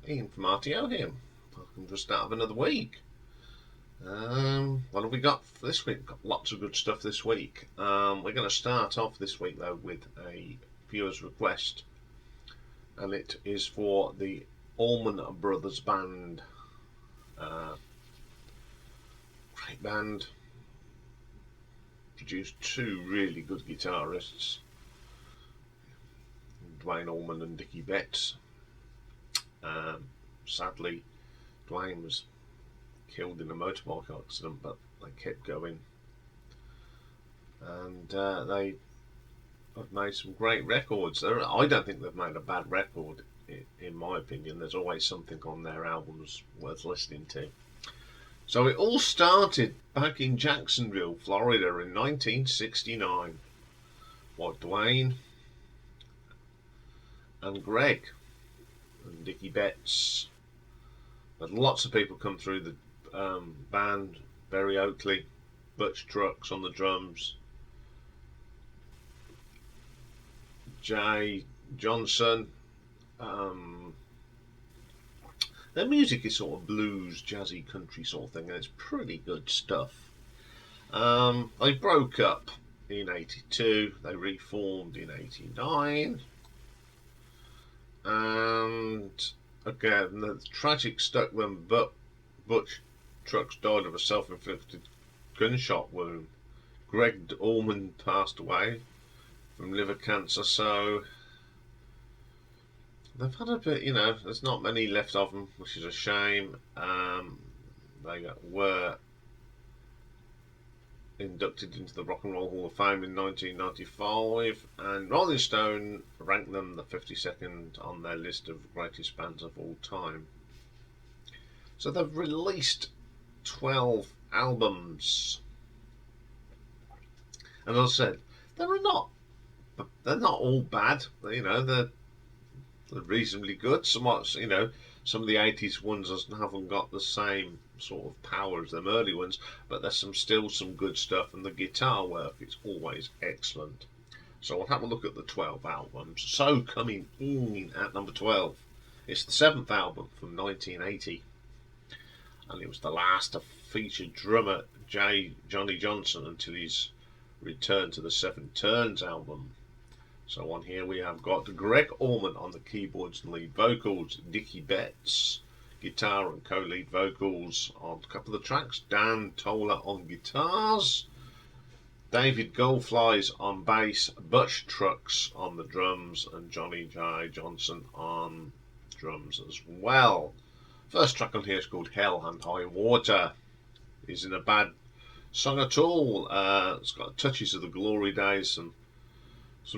Ian from RTO here. Welcome to the start of another week. What have we got for this week? We've got lots of good stuff this week. We're going to start off this week though with a viewer's request, and it is for the Allman Brothers Band. Great band. Produced two really good guitarists, Duane Allman and Dickie Betts. Sadly, Duane was killed in a motorbike accident, but they kept going, and they have made some great records. I don't think they've made a bad record, in my opinion. There's always something on their albums worth listening to. So it all started back in Jacksonville, Florida in 1969. What, Duane and Greg and Dickie Betts. But lots of people come through the band. Barry Oakley, Butch Trucks on the drums, Jay Johnson. Their music is sort of blues, jazzy, country sort of thing, and it's pretty good stuff. They broke up in 82, they reformed in 89, and again, the tragic stuck when Butch Trucks died of a self-inflicted gunshot wound. Greg Allman passed away from liver cancer, so they've had a bit, there's not many left of them, which is a shame. They were inducted into the Rock and Roll Hall of Fame in 1995, and Rolling Stone ranked them the 52nd on their list of greatest bands of all time. So they've released 12 albums, and as I said, they're not all bad. They're reasonably good. Somewhat, some of the 80s ones haven't got the same sort of power as them early ones, but there's still some good stuff, and the guitar work is always excellent. So we'll have a look at the 12 albums. So coming in at number 12, it's the 7th album from 1980, and it was the last to feature drummer Johnny Johnson until his return to the Seven Turns album. So on here we have got Greg Allman on the keyboards and lead vocals, Dickie Betts guitar and co-lead vocals on a couple of the tracks, Dan Toller on guitars, David Goldflies on bass, Butch Trucks on the drums, and Johnny J. Johnson on drums as well. First track on here is called Hell and High Water. It isn't a bad song at all. It's got touches of the glory days, some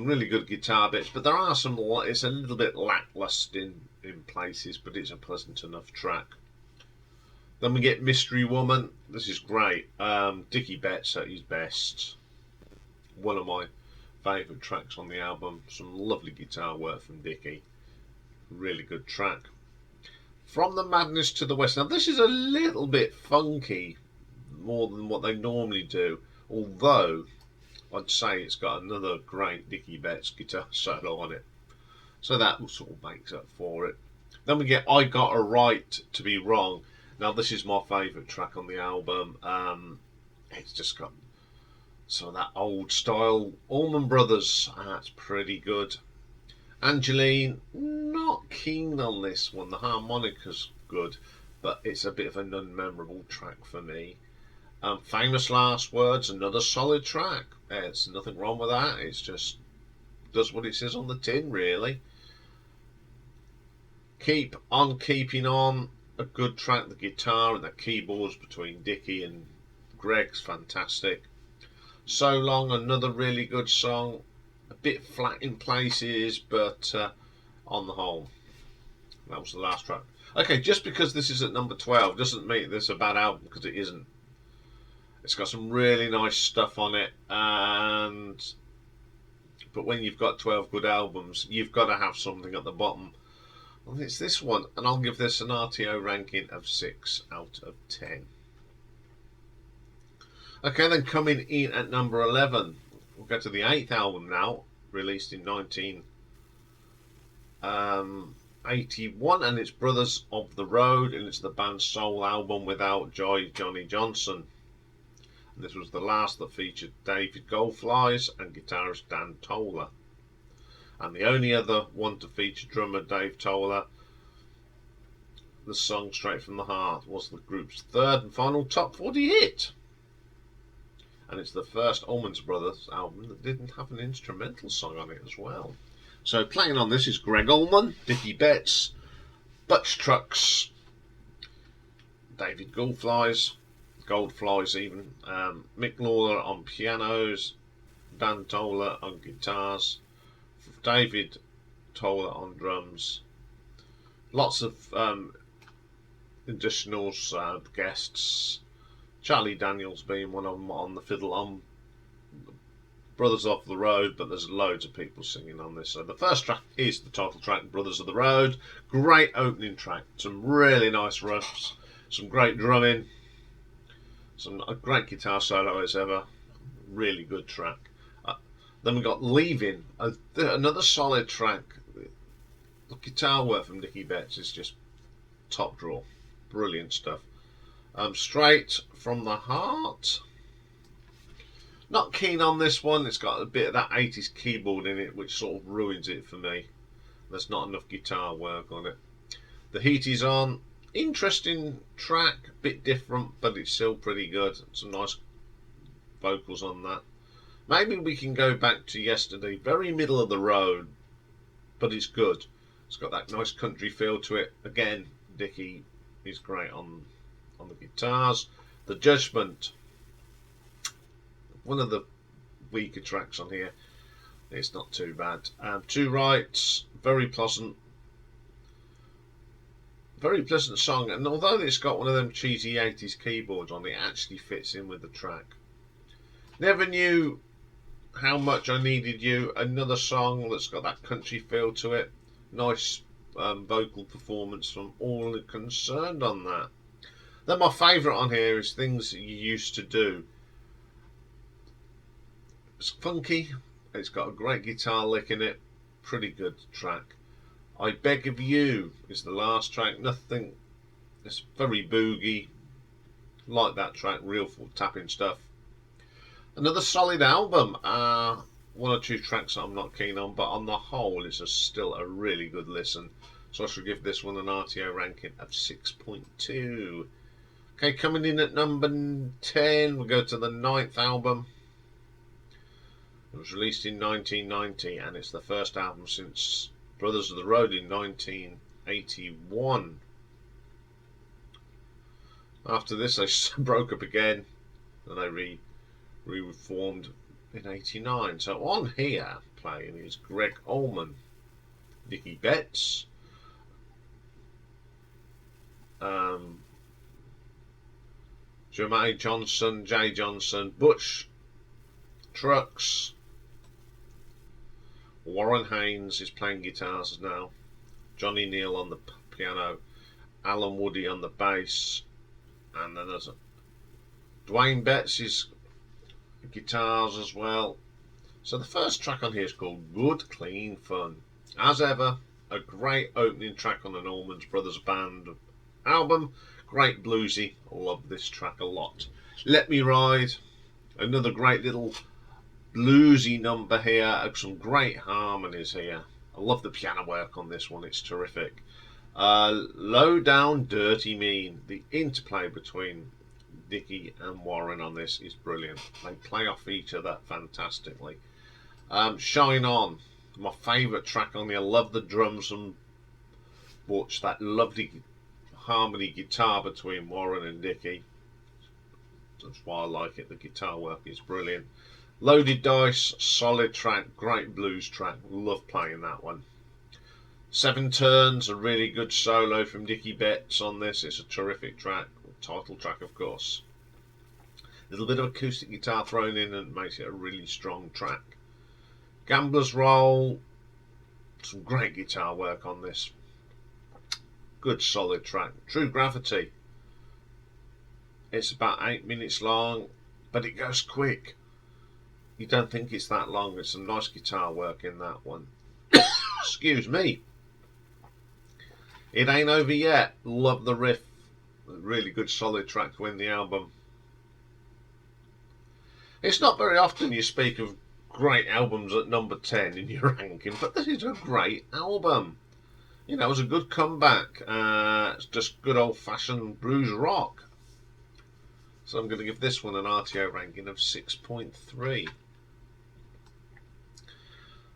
really good guitar bits, but there are it's a little bit lacklustre in places, but it's a pleasant enough track. Then we get Mystery Woman. This is great. Dickie Betts at his best. One of my favourite tracks on the album. Some lovely guitar work from Dickie. Really good track. From the Madness to the West. Now this is a little bit funky, more than what they normally do, although I'd say it's got another great Dickie Betts guitar solo on it, so that sort of makes up for it. Then we get I Got a Right to Be Wrong. Now this is my favourite track on the album. It's just got some of that old style Allman Brothers, and that's pretty good. Angeline, not keen on this one. The harmonica's good, but it's a bit of an unmemorable track for me. Famous Last Words, another solid track. There's nothing wrong with that. It's just does what it says on the tin, really. Keep on Keeping On, a good track. The guitar and the keyboards between Dickie and Greg's fantastic. So Long, another really good song. A bit flat in places, but on the whole, that was the last track. Okay, just because this is at number 12 doesn't make this a bad album, because it isn't. It's got some really nice stuff on it, but when you've got 12 good albums, you've got to have something at the bottom. Well, it's this one, and I'll give this an RTO ranking of 6 out of 10. Okay, then coming in at number 11, we'll go to the 8th album now, released in 19 81, and it's Brothers of the Road, and it's the band's sole album without Johnny Johnson. And this was the last that featured David Goldflies and guitarist Dan Toller. And the only other one to feature drummer Dave Toller, the song Straight from the Heart, was the group's third and final top 40 hit. And it's the first Allman Brothers album that didn't have an instrumental song on it as well. So playing on this is Greg Allman, Dickie Betts, Butch Trucks, David Goldflies even, Mick Lawler on pianos, Dan Toller on guitars, David Toller on drums, lots of additional guests, Charlie Daniels being one of them on the fiddle on Brothers of the Road, but there's loads of people singing on this. So the first track is the title track, Brothers of the Road. Great opening track, some really nice riffs, some great drumming, a great guitar solo as ever. Really good track. Then we got Leaving, another solid track. The guitar work from Dickie Betts is just top draw. Brilliant stuff. Straight from the Heart. Not keen on this one. It's got a bit of that 80s keyboard in it, which sort of ruins it for me. There's not enough guitar work on it. The Heat Is On. Interesting track, bit different, but it's still pretty good. Some nice vocals on that. Maybe we can go back to Yesterday. Very middle of the road, but it's good. It's got that nice country feel to it. Again, Dickie is great on the guitars. The Judgment. One of the weaker tracks on here. It's not too bad. Two Rights, very pleasant song, and although it's got one of them cheesy 80s keyboards on, it actually fits in with the track. Never Knew How Much I Needed You, another song that's got that country feel to it. Nice vocal performance from all concerned on that. Then my favourite on here is Things You Used to Do. It's funky, it's got a great guitar lick in it, pretty good track. I Beg of You is the last track. Nothing, it's very boogie, like that track, real full tapping stuff. Another solid album. One or two tracks that I'm not keen on, but on the whole it's still a really good listen. So I should give this one an RTO ranking of 6.2. Okay, coming in at number 10, we go to the 9th album. It was released in 1990, and it's the first album since Brothers of the Road in 1981. After this, they broke up again, and they reformed in 89. So on here, playing is Greg Allman, Dickie Betts, Jermaine Johnson, Jay Johnson, Butch Trucks, Warren Haynes is playing guitars now, Johnny Neal on the piano, Alan Woody on the bass, and then there's Dwayne Betts is guitars as well. So the first track on here is called Good Clean Fun. As ever, a great opening track on an Allman Brothers Band album. Great bluesy. I love this track a lot. Let Me Ride, another great little bluesy number here. Some great harmonies here. I love the piano work on this one, it's terrific. Low Down Dirty Mean. The interplay between Dickie and Warren on this is brilliant. They play off each other fantastically. Shine On, my favourite track on here. I love the drums and Butch, that lovely harmony guitar between Warren and Dickie. That's why I like it. The guitar work is brilliant. Loaded Dice, solid track, great blues track. Love playing that one. Seven Turns, a really good solo from Dickie Betts on this. It's a terrific track. Title track, of course. A little bit of acoustic guitar thrown in and makes it a really strong track. Gambler's Roll, some great guitar work on this. Good solid track. True Gravity. It's about 8 minutes long, but it goes quick. You don't think it's that long. It's some nice guitar work in that one. Excuse me. It Ain't Over Yet. Love the riff. Really good solid track to win the album. It's not very often you speak of great albums at number 10 in your ranking, but this is a great album. You know, it was a good comeback. It's just good old-fashioned blues rock. So I'm going to give this one an RTO ranking of 6.3.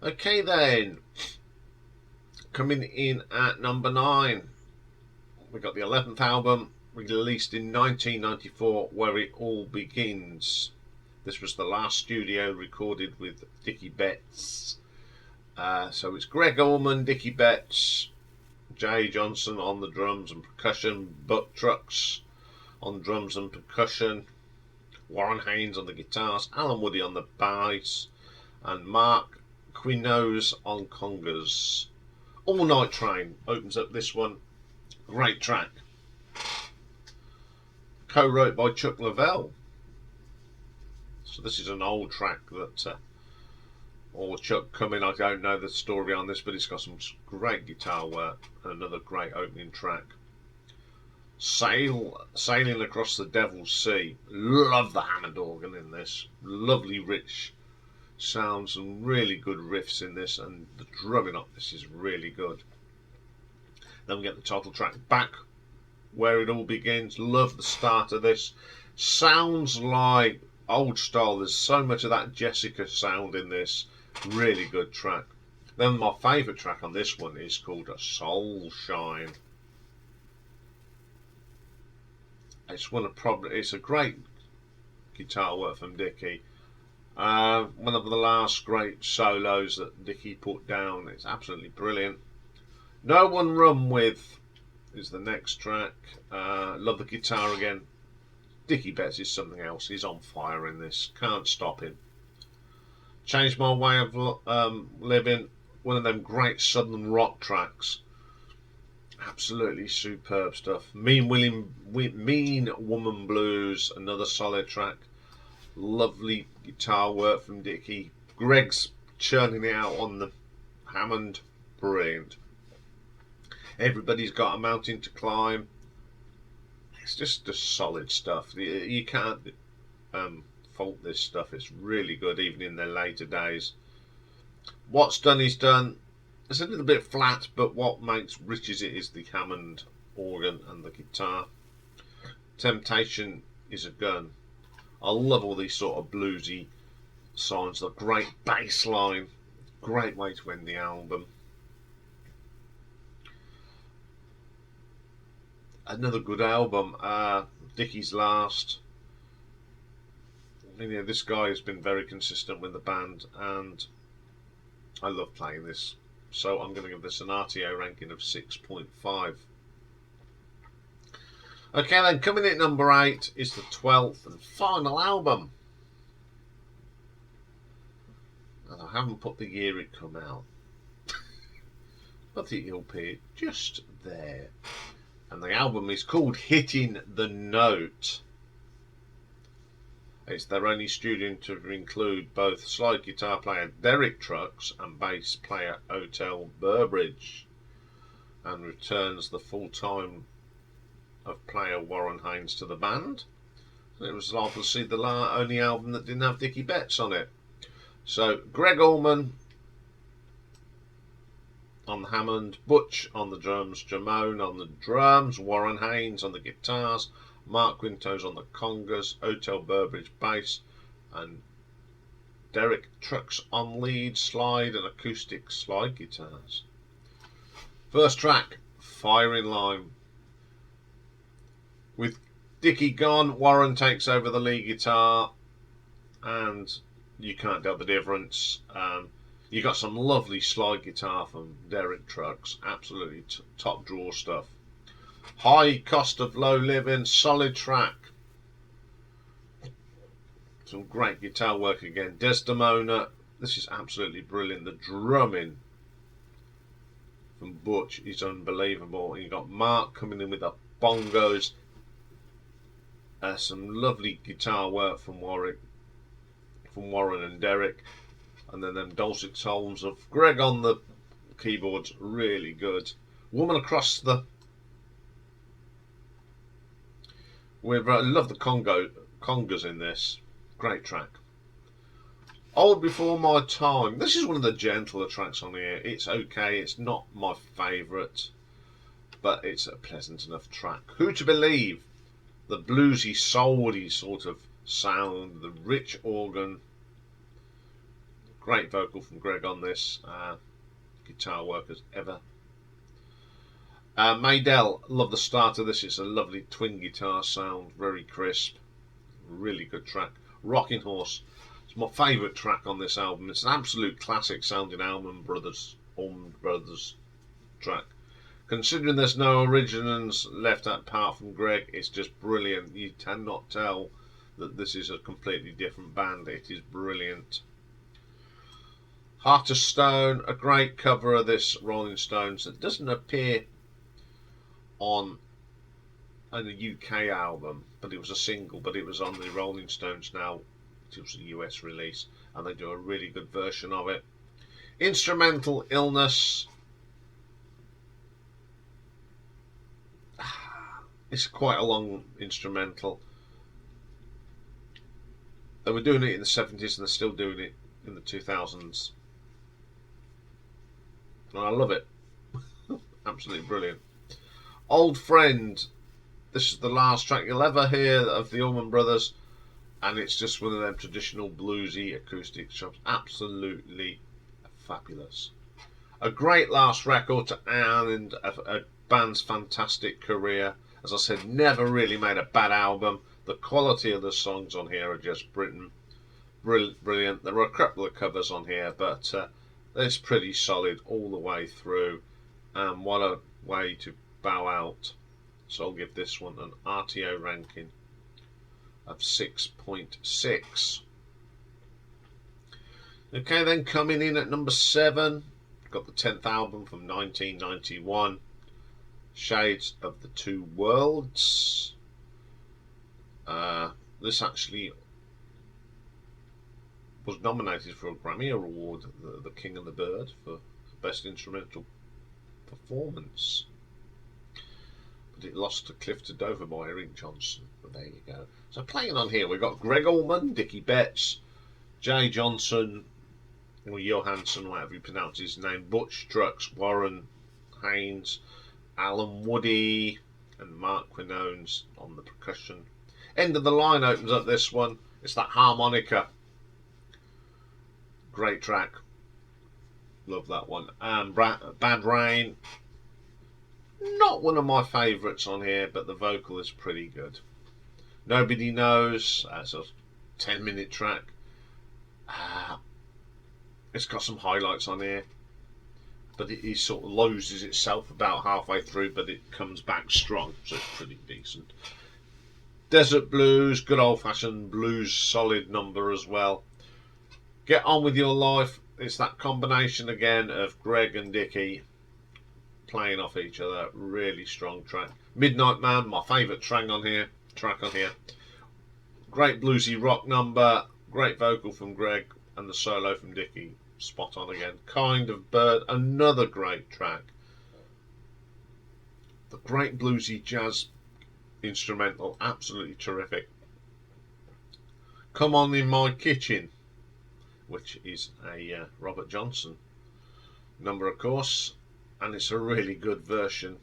Okay then. Coming in at number 9, we got the 11th album, released in 1994, Where It All Begins. This was the last studio recorded with Dickie Betts. So it's Greg Allman, Dickie Betts, Jay Johnson on the drums and percussion, Buck Trucks on drums and percussion, Warren Haynes on the guitars, Alan Woody on the bass, and Mark Quinones on congas. All Night Train opens up this one. Great track. Co-wrote by Chuck Leavell. So this is an old track that, or Chuck coming, I don't know the story on this, but it's got some great guitar work and another great opening track. Sailing Across the Devil's Sea. Love the Hammond organ in this. Lovely rich sounds and really good riffs in this, and the drumming on this is really good. Then we get the title track, Back Where It All Begins. Love the start of this. Sounds like old style. There's so much of that Jessica sound in this. Really good track. Then my favourite track on this one is called Soul Shine. It's a great guitar work from Dickie. One of the last great solos that Dickie put down. It's absolutely brilliant. No One Run With is the next track. Love the guitar again. Dickie Betts is something else. He's on fire in this. Can't stop him. Change My Way of Living. One of them great southern rock tracks. Absolutely superb stuff. Mean Woman Blues. Another solid track. Lovely guitar work from Dickie. Greg's churning it out on the Hammond. Brilliant. Everybody's Got a Mountain to Climb. It's just solid stuff. You can't fault this stuff. It's really good, even in their later days. What's Done Is Done. It's a little bit flat, but what makes riches it is the Hammond organ and the guitar. Temptation Is a Gun. I love all these sort of bluesy songs. The great bass line. Great way to end the album. Another good album. Dickie's Last. You know, this guy has been very consistent with the band, and I love playing this. So I'm going to give this an RTO ranking of 6.5. Okay then, coming in at number 8 is the 12th and final album. And I haven't put the year it come out. But it'll appear just there. And the album is called Hittin the Note. It's their only studio to include both slide guitar player Derek Trucks and bass player Otel Burbridge, and returns the full-time of player Warren Haynes to the band. And it was obviously the only album that didn't have Dickie Betts on it. So Greg Allman on the Hammond, Butch on the drums, Jamone on the drums, Warren Haynes on the guitars, Mark Quintos on the congas, Otel Burbridge bass, and Derek Trucks on lead, slide and acoustic slide guitars. First track, Firing Line. With Dickie gone, Warren takes over the lead guitar, and you can't tell the difference. You got some lovely slide guitar from Derek Trucks, absolutely top draw stuff. High Cost of Low Living, solid track. Some great guitar work again. Desdemona, this is absolutely brilliant. The drumming from Butch is unbelievable. You got Mark coming in with the bongos. Some lovely guitar work from Warren and Derek. And then them dulcet tones of Greg on the keyboards, really good. Woman Across the... I love the congas in this. Great track. Old Before My Time. This is one of the gentler tracks on here. It's okay. It's not my favourite, but it's a pleasant enough track. Who to Believe. The bluesy, soul-y sort of sound. The rich organ. Great vocal from Greg on this. Guitar work as ever. Maydell. Love the start of this. It's a lovely twin guitar sound. Very crisp. Really good track. Rocking Horse. It's my favourite track on this album. It's an absolute classic sounding Allman Brothers track. Considering there's no originals left apart from Greg, it's just brilliant. You cannot tell that this is a completely different band. It is brilliant. Heart of Stone, a great cover of this Rolling Stones that doesn't appear on a UK album, but it was a single, but it was on the Rolling Stones now. It was a US release, and they do a really good version of it. Instrumental Illness. It's quite a long instrumental. They were doing it in the 70s and they're still doing it in the 2000s. And I love it. Absolutely brilliant. Old Friend. This is the last track you'll ever hear of the Allman Brothers. And it's just one of them traditional bluesy acoustic chops. Absolutely fabulous. A great last record to end a band's fantastic career. As I said, never really made a bad album. The quality of the songs on here are just brilliant. There are a couple of covers on here, but it's pretty solid all the way through. And what a way to bow out. So I'll give this one an RTO ranking of 6.6. Okay, then coming in at number 7, got the 10th album from 1991, Shades of the Two Worlds. This actually was nominated for a Grammy Award, the King and the Bird, for Best Instrumental Performance. But it lost to Cliff to Dover by Eric Johnson. But there you go. So playing on here, we've got Greg Allman, Dickie Betts, Jay Johnson, or Johansson, whatever you pronounce his name, Butch Trucks, Warren Haynes, Alan Woody, and Mark Quinones on the percussion. End of the Line opens up this one. It's that harmonica. Great track. Love that one. Bad Rain. Not one of my favourites on here, but the vocal is pretty good. Nobody Knows. It's a 10-minute track. It's got some highlights on here, but it sort of loses itself about halfway through, but it comes back strong, so it's pretty decent. Desert Blues, good old-fashioned blues, solid number as well. Get On With Your Life. It's that combination again of Greg and Dickie playing off each other. Really strong track. Midnight Man, my favourite track on here. Great bluesy rock number. Great vocal from Greg, and the solo from Dickie. Spot on again. Kind of Bird, another great track. The great bluesy jazz instrumental, absolutely terrific. Come On In My Kitchen, which is a Robert Johnson number, of course, and it's a really good version.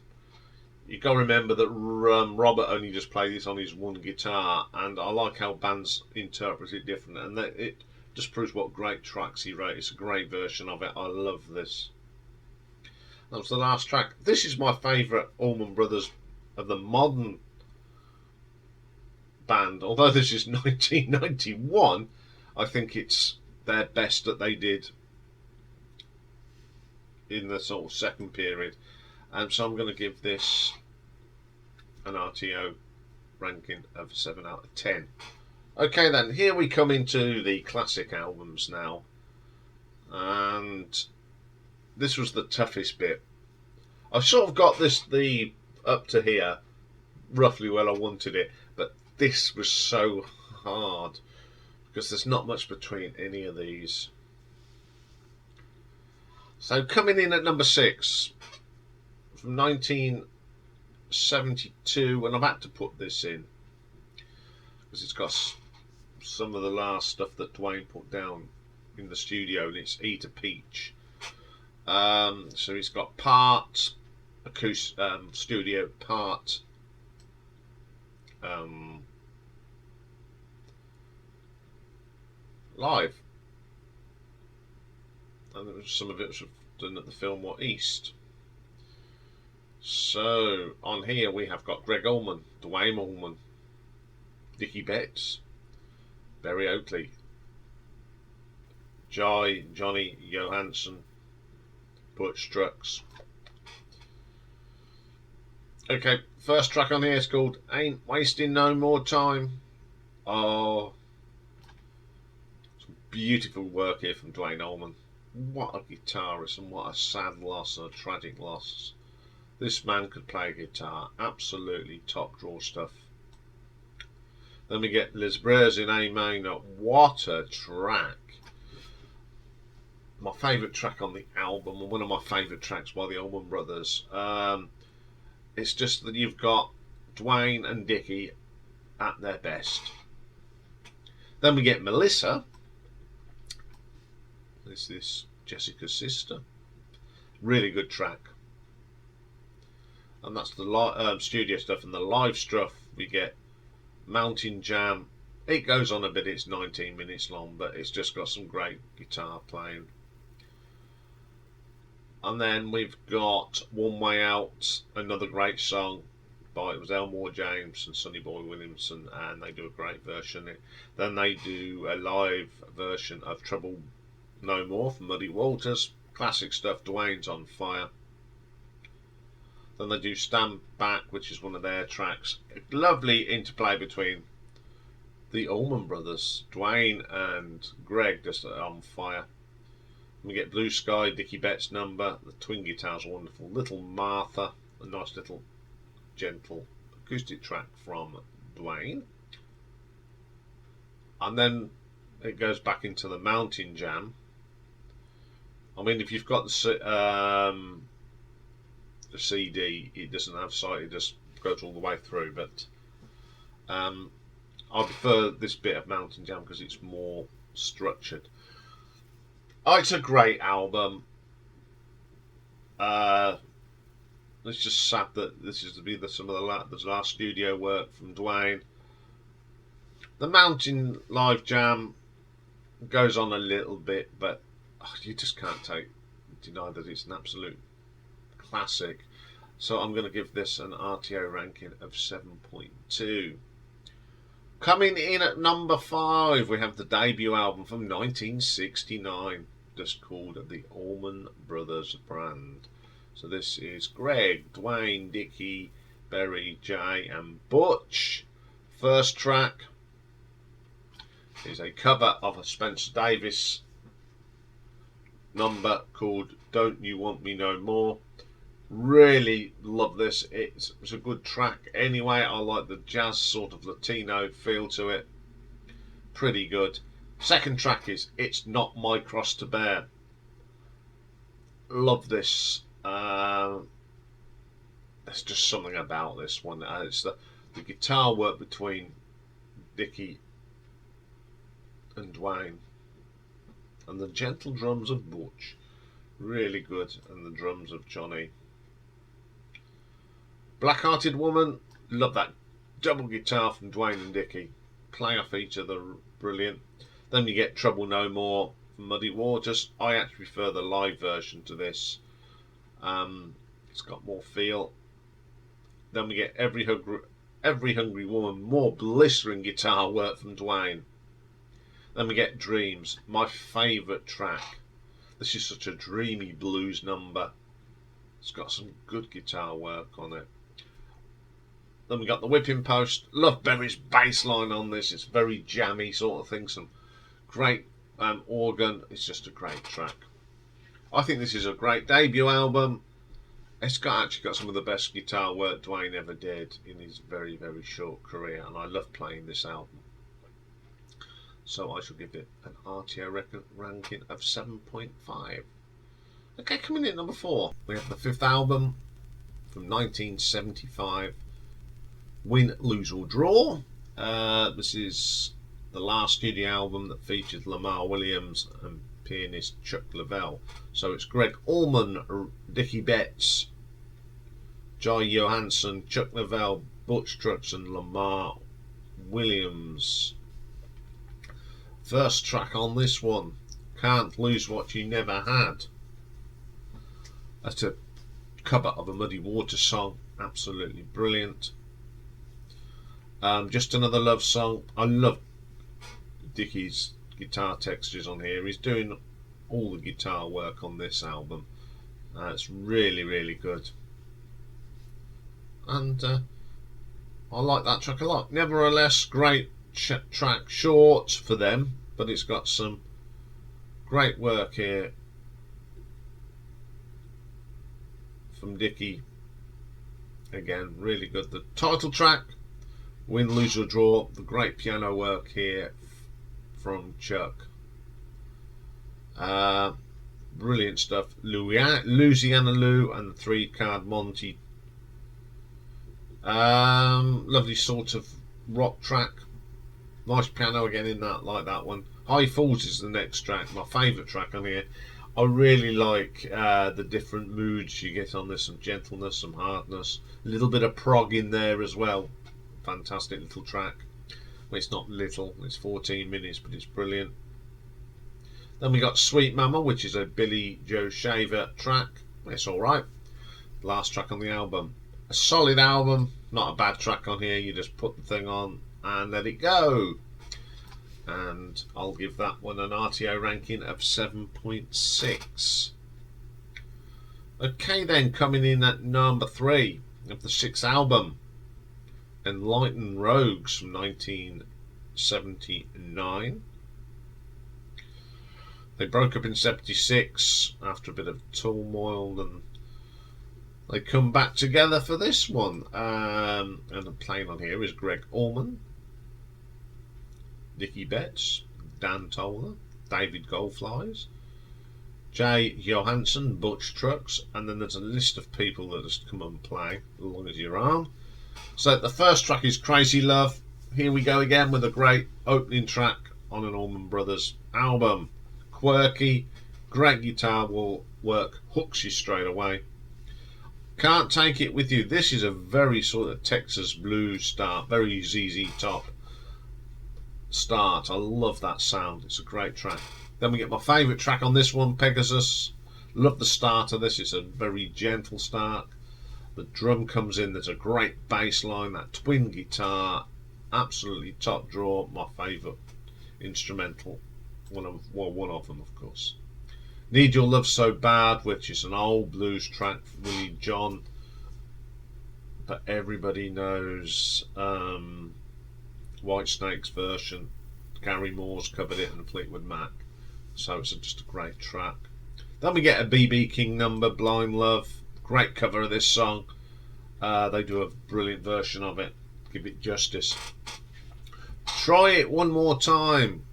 You got to remember that Robert only just played this on his one guitar, and I like how bands interpret it different, and it just proves what great tracks he wrote. It's a great version of it. I love this. That was the last track. This is my favourite Allman Brothers of the modern band. Although this is 1991, I think it's their best that they did in the sort of second period. So I'm going to give this an RTO ranking of 7 out of 10. Okay then, here we come into the classic albums now. And this was the toughest bit. I sort of got the up to here roughly where I wanted it, but this was so hard because there's not much between any of these. So coming in at number 6 from from 1972, and I've had to put this in because it's got some of the last stuff that Dwayne put down in the studio, and it's Eat a Peach. So he's got part acoustic studio, part live, and some of it was done at the Fillmore East. So on here we have got Greg Allman, Dwayne Allman, Dickie Betts, Barry Oakley, Johnny Johansson, Butch Trucks. Okay, first track on here is called Ain't Wasting No More Time. Oh, some beautiful work here from Dwayne Allman. What a guitarist, and what a sad loss, a tragic loss. This man could play guitar. Absolutely top draw stuff. Then we get Les Bres in A minor. What a track. My favourite track on the album, and one of my favourite tracks by the Allman Brothers. It's just that you've got Dwayne and Dickie at their best. Then we get Melissa. This is Jessica's sister. Really good track. And that's the studio stuff. And the live stuff, we get Mountain Jam. It goes on a bit, it's 19 minutes long, but it's just got some great guitar playing. And then we've got One Way Out, another great song by, it was Elmore James and Sonny Boy Williamson, and they do a great version. Then they do a live version of Trouble No More from Muddy Waters. Classic stuff, Dwayne's on fire. Then they do Stand Back, which is one of their tracks. A lovely interplay between the Allman Brothers, Dwayne and Greg, just on fire. We get Blue Sky, Dickie Betts' number. The twin guitars are wonderful. Little Martha, a nice little gentle acoustic track from Dwayne. And then it goes back into the Mountain Jam. I mean, if you've got the CD, it doesn't have sight, it just goes all the way through, but I prefer this bit of Mountain Jam because it's more structured. Oh, it's a great album. It's just sad that this is to be some of the last studio work from Dwayne. The Mountain Live Jam goes on a little bit, but you just can't deny that it's an absolute classic. So I'm going to give this an RTO ranking of 7.2. Coming in at number 5, we have the debut album from 1969, just called the Allman Brothers Band. So this is Greg, Dwayne, Dickie, Barry, Jay and Butch. First track is a cover of a Spencer Davis number called Don't You Want Me No More. Really love this. It's a good track anyway. I like the jazz sort of Latino feel to it. Pretty good. Second track is It's Not My Cross to Bear. Love this. There's just something about this one. It's the guitar work between Dickie and Dwayne, and the gentle drums of Butch. Really good. And the drums of Johnny. Black-Hearted Woman, love that double guitar from Dwayne and Dickie, playing off each other, brilliant. Then you get Trouble No More from Muddy Waters. I actually prefer the live version to this. It's got more feel. Then we get Every Hungry Woman, more blistering guitar work from Dwayne. Then we get Dreams, my favourite track. This is such a dreamy blues number. It's got some good guitar work on it. Then we got the Whipping Post. Love Berry's bass line on this. It's very jammy sort of thing. Some great organ. It's just a great track. I think this is a great debut album. It's actually got some of the best guitar work Dwayne ever did in his very, very short career. And I love playing this album. So I shall give it an RTO ranking of 7.5. Okay, coming in at number 4, we have the fifth album from 1975. Win, Lose or Draw. This is the last studio album that featured Lamar Williams and pianist Chuck Leavell. So it's Greg Allman, Dickie Betts, Jai Johansson, Chuck Leavell, Butch Trucks and Lamar Williams. First track on this one, Can't Lose What You Never Had. That's a cover of a Muddy Waters song, absolutely brilliant. Just Another Love Song. I love Dickie's guitar textures on here. He's doing all the guitar work on this album. It's really, really good. And I like that track a lot. Nevertheless, great track, short for them, but it's got some great work here from Dickie. Again, really good. The title track, Win, Lose or Draw. The great piano work here from Chuck. Brilliant stuff. Louisiana Lou and the 3-card Monty. Lovely sort of rock track. Nice piano again in that, like that one. High Falls is the next track, my favourite track on here. I really like the different moods you get on this, some gentleness, some hardness, a little bit of prog in there as well. Fantastic little track. Well, it's not little, it's 14 minutes, but it's brilliant. Then we got Sweet Mama, which is a Billy Joe Shaver track. It's alright. Last track on the album. A solid album, not a bad track on here. You just put the thing on and let it go. And I'll give that one an RTO ranking of 7.6. Okay then, coming in at number 3 of the 6th album, Enlightened Rogues from 1979. They broke up in 76 after a bit of turmoil, and they come back together for this one. And the playing on here is Greg Allman, Dickie Betts, Dan Toller, David Goldflies, Jay Johansson, Butch Trucks, and then there's a list of people that just come and play as long as your arm. So the first track is Crazy Love. Here we go again with a great opening track on an Allman Brothers album. Quirky, great guitar work, hooks you straight away. Can't Take It With You. This is a very sort of Texas blues start, very ZZ Top start. I love that sound. It's a great track. Then we get my favourite track on this one, Pegasus. Love the start of this. It's a very gentle start. The drum comes in. There's a great bass line. That twin guitar, absolutely top draw. My favourite instrumental. One of them, of course. Need Your Love So Bad, which is an old blues track from Willie John, but everybody knows Whitesnake's version. Gary Moore's covered it, and Fleetwood Mac. So it's just a great track. Then we get a BB King number, Blind Love. Great cover of this song. They do a brilliant version of it. Give it justice. Try It One More Time.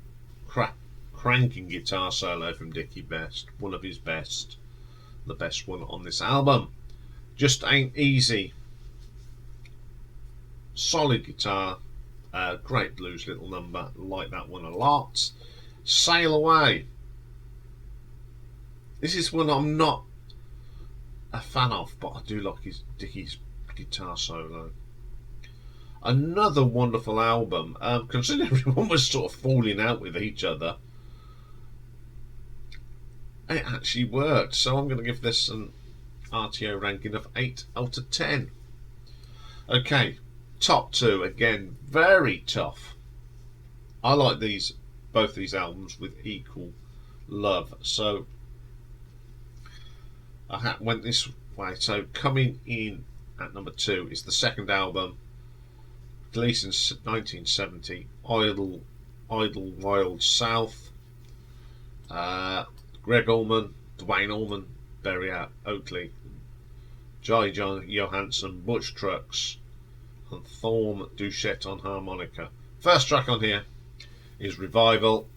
Cranking guitar solo from Dickie Best. One of his best. The best one on this album. Just Ain't Easy. Solid guitar. Great blues little number. Like that one a lot. Sail Away. This is one I'm not a fan of, but I do like Dickie's guitar solo. Another wonderful album. Considering everyone was sort of falling out with each other, it actually worked. So I'm going to give this an RTO ranking of 8 out of 10. Okay, top 2 again, very tough. I like both these albums with equal love. So I went this way. So coming in at number 2 is the second album, Galatians 1970, Idlewild South. Greg Allman, Dwayne Allman, Barry Oakley, Jai Johansson, Butch Trucks, and Thorm Duchette on harmonica. First track on here is Revival.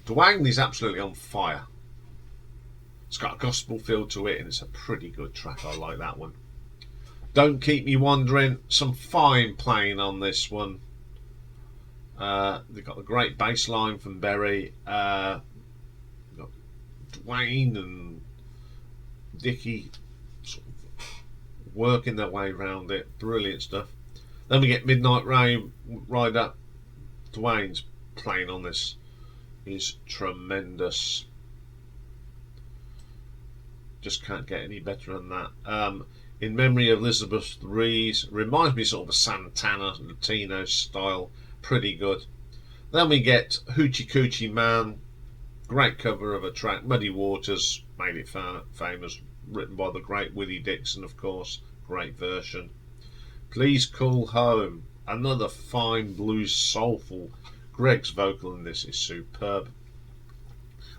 Dwayne is absolutely on fire. It's got a gospel feel to it, and it's a pretty good track. I like that one. Don't Keep Me Wandering, some fine playing on this one. They've got a great bass line from Berry. Got Dwayne and Dickie sort of working their way around it. Brilliant stuff. Then we get Midnight Rain Rider. Dwayne's playing on this is tremendous. Just can't get any better than that. In Memory of Elizabeth Rees, reminds me sort of a Santana Latino style, pretty good. Then we get Hoochie Coochie Man, great cover of a track, Muddy Waters, made it famous, written by the great Willie Dixon, of course, great version. Please Call Home, another fine blues soulful. Greg's vocal in this is superb.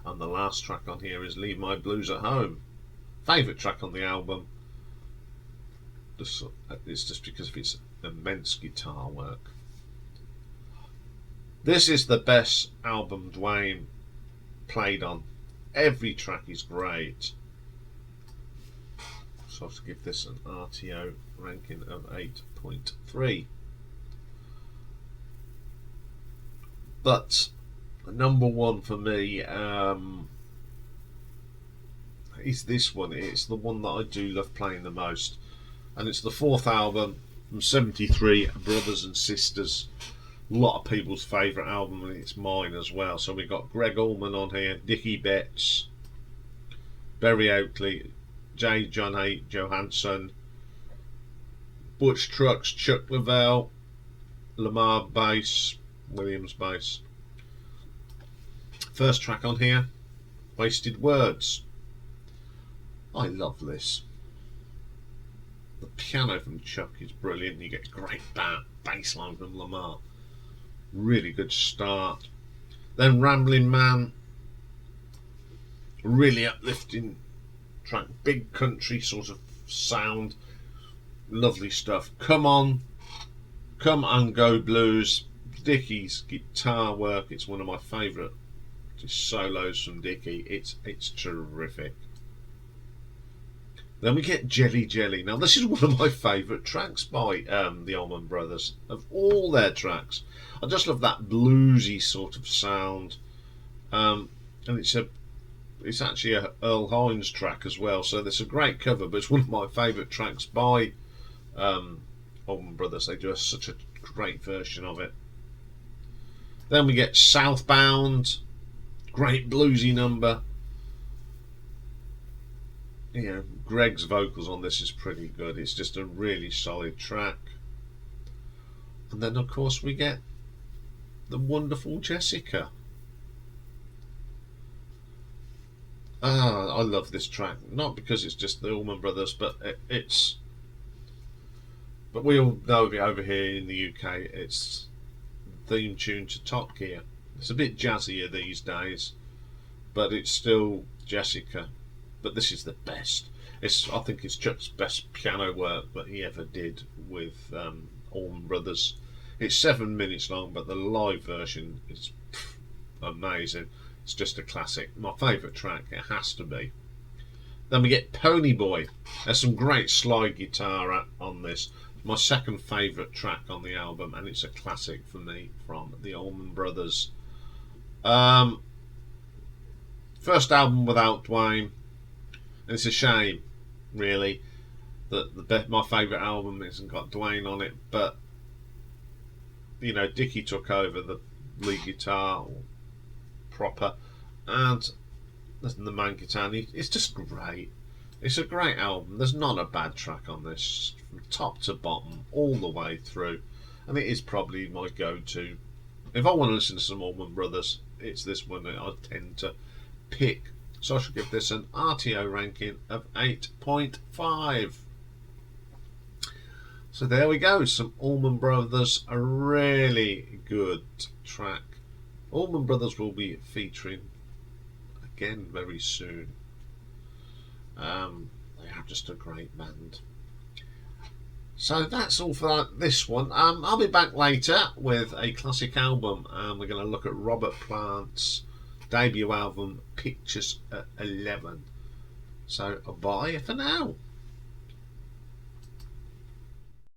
And the last track on here is Leave My Blues at Home. Favourite track on the album. It's just because of its immense guitar work. This is the best album Dwayne played on. Every track is great. So I'll give this an RTO ranking of 8.3. But number one for me is this one. It's the one that I do love playing the most. And it's the fourth album from 73, Brothers and Sisters. A lot of people's favourite album, and it's mine as well. So we've got Greg Allman on here, Dickie Betts, Berry Oakley, J. John A. Johansson, Butch Trucks, Chuck Leavell, Lamar bass, Williams bass. First track on here, Wasted Words. I love this. The piano from Chuck is brilliant. You get great bass line from Lamar. Really good start. Then Rambling Man, really uplifting track, big country sort of sound, lovely stuff. Come and Go Blues, Dickie's guitar work, it's one of my favourite solos from Dickie. It's terrific. Then we get Jelly Jelly. Now this is one of my favourite tracks by the Allman Brothers. Of all their tracks, I just love that bluesy sort of sound. And it's actually a Earl Hines track as well. So it's a great cover, but it's one of my favourite tracks by Allman Brothers. They do such a great version of it. Then we get Southbound, great bluesy number. You know, Greg's vocals on this is pretty good. It's just a really solid track. And then of course we get the wonderful Jessica. I love this track, not because it's just the Allman Brothers, but but we all know over here in the UK it's the theme tune to Top Gear. It's a bit jazzier these days, but it's still Jessica. But this is the best. I think it's Chuck's best piano work that he ever did with Allman Brothers. It's 7 minutes long, but the live version is amazing. It's just a classic. My favourite track, it has to be. Then we get Pony Boy. There's some great slide guitar on this. My second favourite track on the album, and it's a classic for me from the Allman Brothers. First album without Dwayne. And it's a shame, really, that my favourite album hasn't got Dwayne on it. But you know, Dickie took over the lead guitar proper, and the main guitar. It's just great. It's a great album. There's not a bad track on this, from top to bottom, all the way through. And it is probably my go-to. If I want to listen to some Allman Brothers, it's this one that I tend to pick. So I should give this an RTO ranking of 8.5. So there we go, some Allman Brothers, a really good track. Allman Brothers will be featuring again very soon. They are just a great band. So that's all for this one. I'll be back later with a classic album, and we're going to look at Robert Plant's debut album, Pictures at 11. So bye for now.